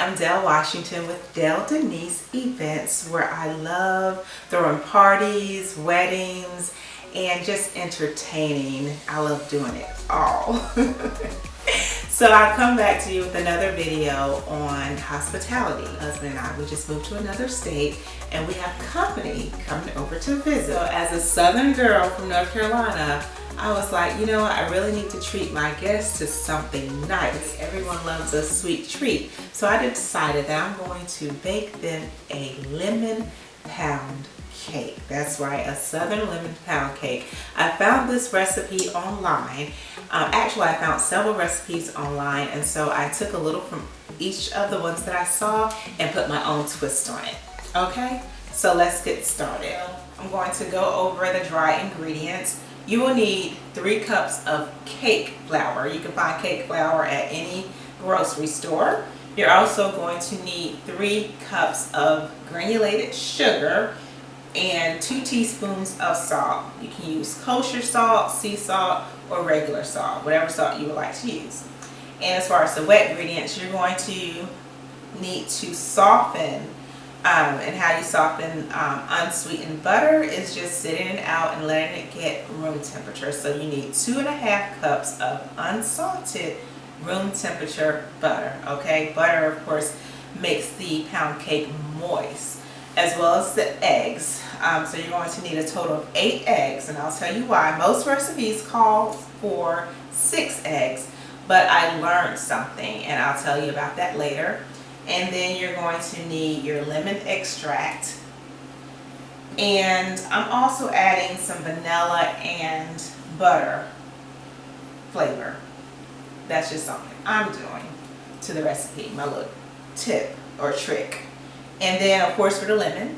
I'm Dell Washington with Dell Denise Events, where I love throwing parties, weddings, and just entertaining. I love doing it all. So I come back to you with another video on hospitality. My husband and I, we just moved to another state and we have company coming over to visit. So as a Southern girl from North Carolina, I was like, you know what, I really need to treat my guests to something nice. Everyone loves a sweet treat. So I decided that I'm going to bake them a lemon pound cake. That's right, a Southern lemon pound cake. I found this recipe online. Actually, I found several recipes online, and so I took a little from each of the ones that I saw and put my own twist on it. Okay, so let's get started. I'm going to go over the dry ingredients. You will need 3 cups of cake flour. You can find cake flour at any grocery store. You're also going to need 3 cups of granulated sugar and 2 teaspoons of salt. You can use kosher salt, sea salt, or regular salt, whatever salt you would like to use. And as far as the wet ingredients, you're going to need to soften, and how you soften unsweetened butter is just sitting it out and letting it get room temperature. So you need 2.5 cups of unsalted room temperature butter. Okay, butter of course makes the pound cake moist, as well as the eggs. So you're going to need a total of 8 eggs, and I'll tell you why. Most recipes call for 6 eggs, but I learned something and I'll tell you about that later. And then you're going to need your lemon extract, and I'm also adding some vanilla and butter flavor. That's just something I'm doing to the recipe, my little tip or trick. And then of course for the lemon,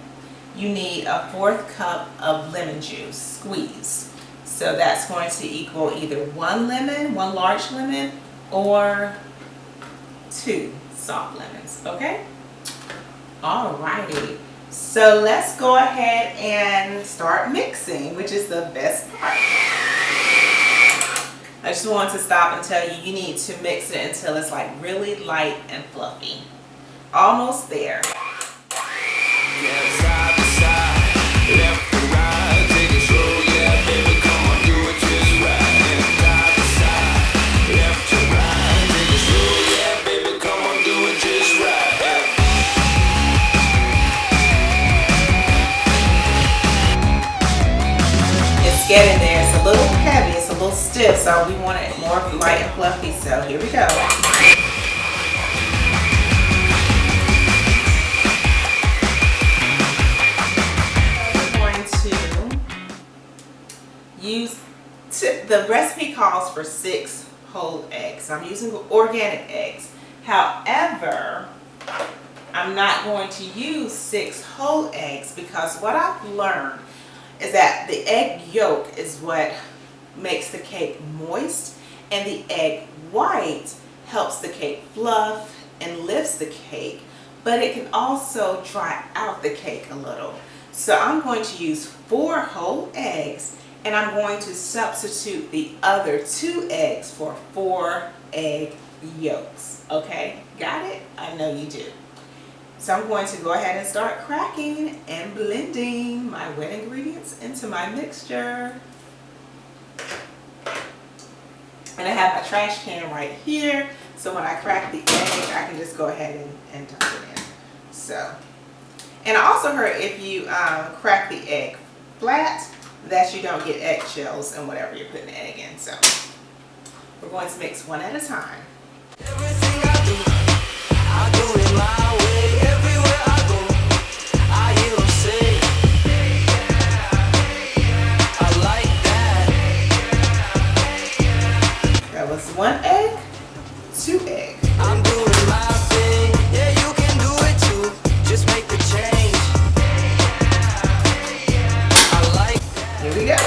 you need a 1/4 cup of lemon juice squeeze. So that's going to equal either 1 lemon, 1 large lemon, or 2 soft lemons. Okay? Alrighty. So let's go ahead and start mixing, which is the best part. I just wanted to stop and tell you, you need to mix it until it's like really light and fluffy. Almost there. Getting there. It's a little heavy, it's a little stiff, so we want it more light and fluffy. So here we go. I'm going to use, the recipe calls for 6 whole eggs. I'm using organic eggs. However, I'm not going to use 6 whole eggs because what I've learned is that the egg yolk is what makes the cake moist, and the egg white helps the cake fluff and lifts the cake, but it can also dry out the cake a little. So I'm going to use 4 whole eggs, and I'm going to substitute the other 2 eggs for 4 egg yolks. Okay, got it? I know you do. So I'm going to go ahead and start cracking and blending my wet ingredients into my mixture. And I have my trash can right here, so when I crack the egg, I can just go ahead and dump it in. So, and I also heard if you crack the egg flat, that you don't get eggshells and whatever you're putting the egg in. So we're going to mix one at a time. Everything I do it my way. That was 1 egg, 2 egg. I'm doing my thing. Yeah, you can do it too. Just make the change. I like that. Here we go.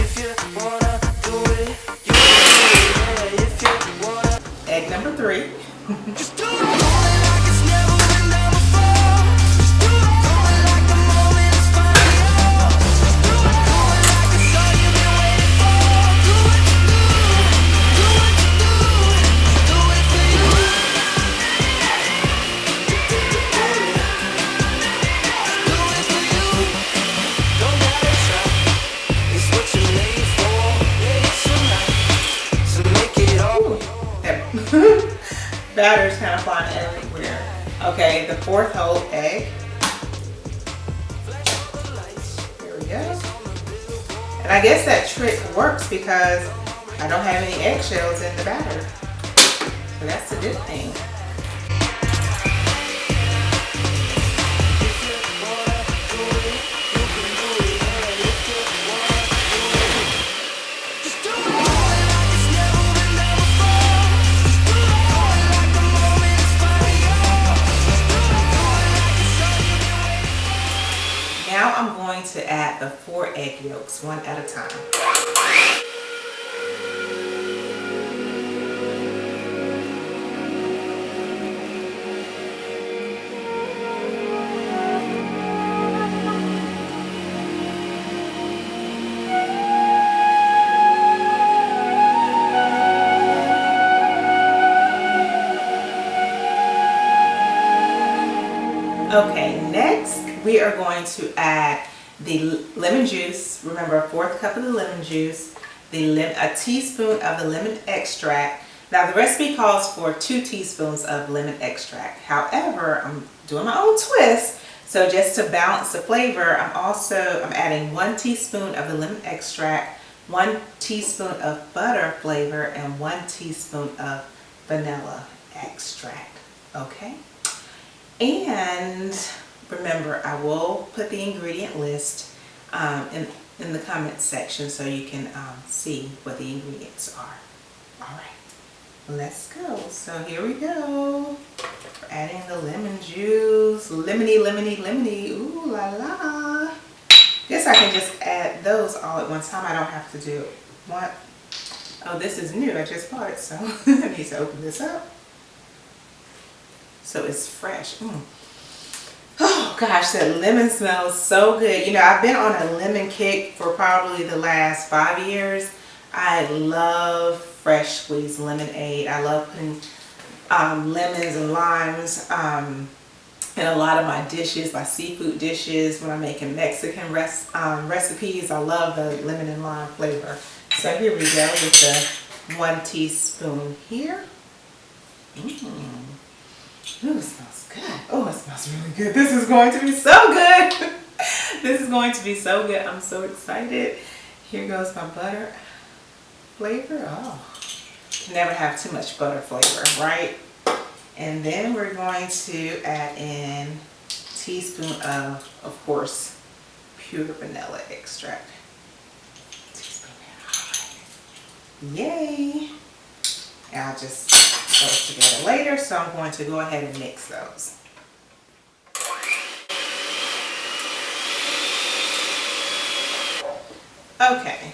If you wanna do it, you can do it. Yeah, if you wanna. Egg number 3. Batter's kind of flying everywhere. Okay, the 4th whole egg. Here we go. And I guess that trick works because I don't have any eggshells in the batter. So that's a good thing. Now I'm going to add the 4 egg yolks, one at a time. Okay, next we are going to add the lemon juice. Remember, a 4th cup of the lemon juice, a teaspoon of the lemon extract. Now the recipe calls for 2 teaspoons of lemon extract. However, I'm doing my own twist. So just to balance the flavor, I'm adding 1 teaspoon of the lemon extract, 1 teaspoon of butter flavor, and 1 teaspoon of vanilla extract. Okay? And remember, I will put the ingredient list in the comments section so you can see what the ingredients are. All right, let's go. So here we go. We're adding the lemon juice. Lemony, lemony, lemony. Ooh la la. Guess I can just add those all at one time. I don't have to do what? Oh, this is new. I just bought it, so I need to open this up. So it's fresh. Oh gosh, that lemon smells so good. You know, I've been on a lemon kick for probably the last 5 years. I love fresh squeezed lemonade. I love putting lemons and limes in a lot of my dishes, my seafood dishes. When I'm making Mexican recipes, I love the lemon and lime flavor. So here we go with the 1 teaspoon here. Ooh, it smells good. Oh, it smells really good. This is going to be so good. This is going to be so good. I'm so excited. Here goes my butter flavor. Oh, you never have too much butter flavor, right? And then we're going to add in a teaspoon of course, pure vanilla extract. Yay. And I'll just put those together later, so I'm going to go ahead and mix those. Okay,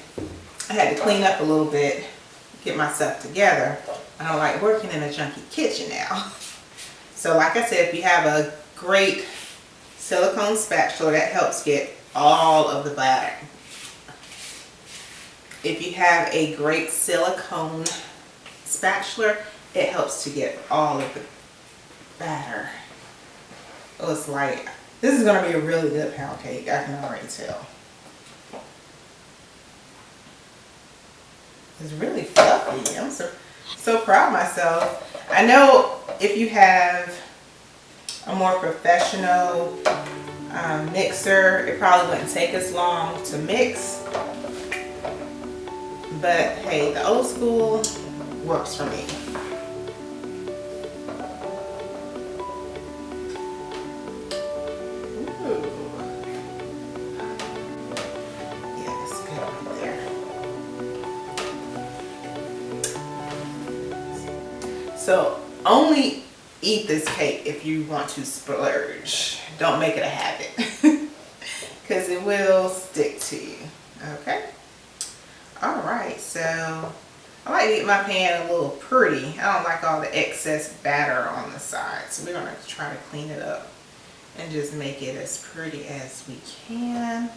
I had to clean up a little bit, get myself together. I don't like working in a junky kitchen now. So like I said, if you have a great silicone spatula, that helps get all of the batter. If you have a great silicone spatula, it helps to get all of the batter. Oh, it's like, this is going to be a really good pound cake, I can already tell. It's really fluffy. I'm so proud of myself. I know if you have a more professional mixer, it probably wouldn't take as long to mix. But hey, the old school works for me. Ooh. Yeah, that's good right there. So only eat this cake if you want to splurge. Don't make it a habit because it will stick to you. Okay. Alright, so I like to get my pan a little pretty. I don't like all the excess batter on the side. So we're going to try to clean it up and just make it as pretty as we can.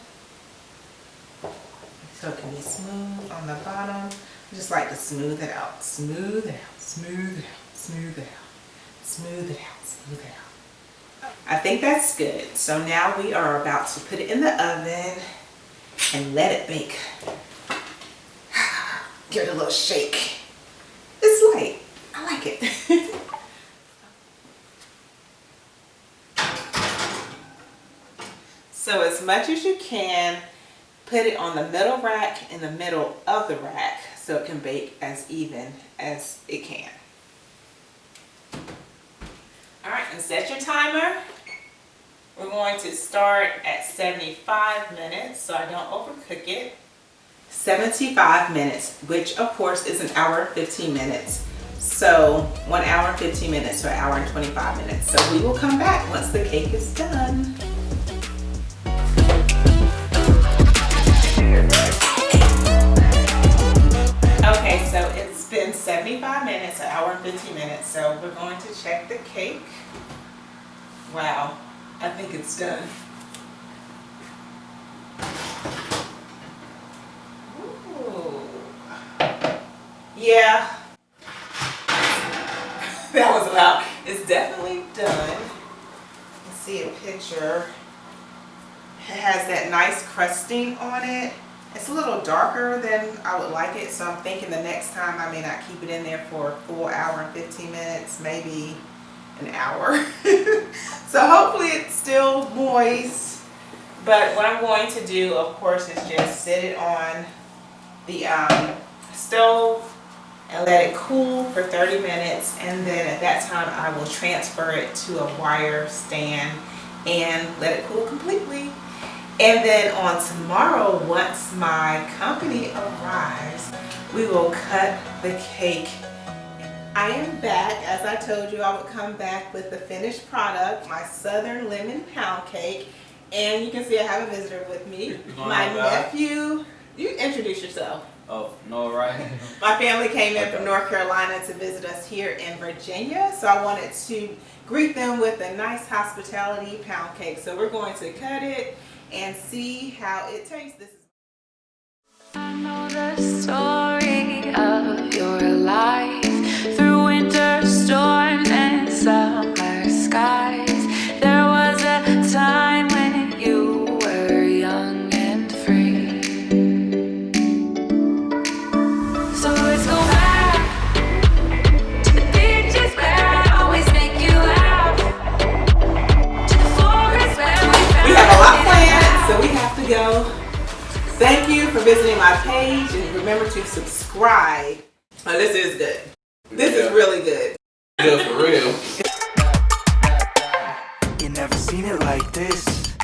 So it can be smooth on the bottom. I just like to smooth it out. Smooth it out, smooth it out, smooth it out, smooth it out, smooth it out. I think that's good. So now we are about to put it in the oven and let it bake. Give it a little shake. It's light. I like it. So as much as you can, put it on the middle rack in the middle of the rack so it can bake as even as it can. All right, and set your timer. We're going to start at 75 minutes so I don't overcook it. 75 minutes, which of course is an hour and 15 minutes. So 1 hour and 15 minutes to an hour and 25 minutes. So we will come back once the cake is done. Okay, so it's been 75 minutes, an hour and 15 minutes. So we're going to check the cake. Wow, I think it's done. Ooh. Yeah. That was loud. It's definitely done. Let's see a picture. It has that nice crusting on it. It's a little darker than I would like it, so I'm thinking the next time I may not keep it in there for a full hour and 15 minutes, maybe an hour. So hopefully it's still moist. But what I'm going to do, of course, is just sit it on the stove and let it cool for 30 minutes, and then at that time I will transfer it to a wire stand and let it cool completely. And then on tomorrow, once my company arrives, we will cut the cake. I am back. As I told you, I would come back with the finished product, my Southern Lemon Pound Cake. And you can see I have a visitor with me, my nephew. You introduce yourself. Oh, no, right? My family came in from North Carolina to visit us here in Virginia, so I wanted to greet them with a nice hospitality pound cake. So we're going to cut it and see how it tastes. This is I know the story of your life through winter storms and summer skies. There was a time when you were young and free. So let's go back to the beaches where I always make you laugh, to the forest where we have a lot planned, so we have to go. Thank you for visiting my page, and remember to subscribe. Oh, this is good. This is really good. Good for real. You never seen it like this.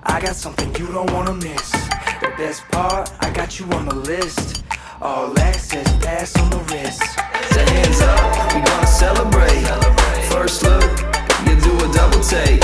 I got something you don't wanna miss. The best part, I got you on the list. All access, pass on the wrist. So hands up, we gonna celebrate. First look, you do a double take.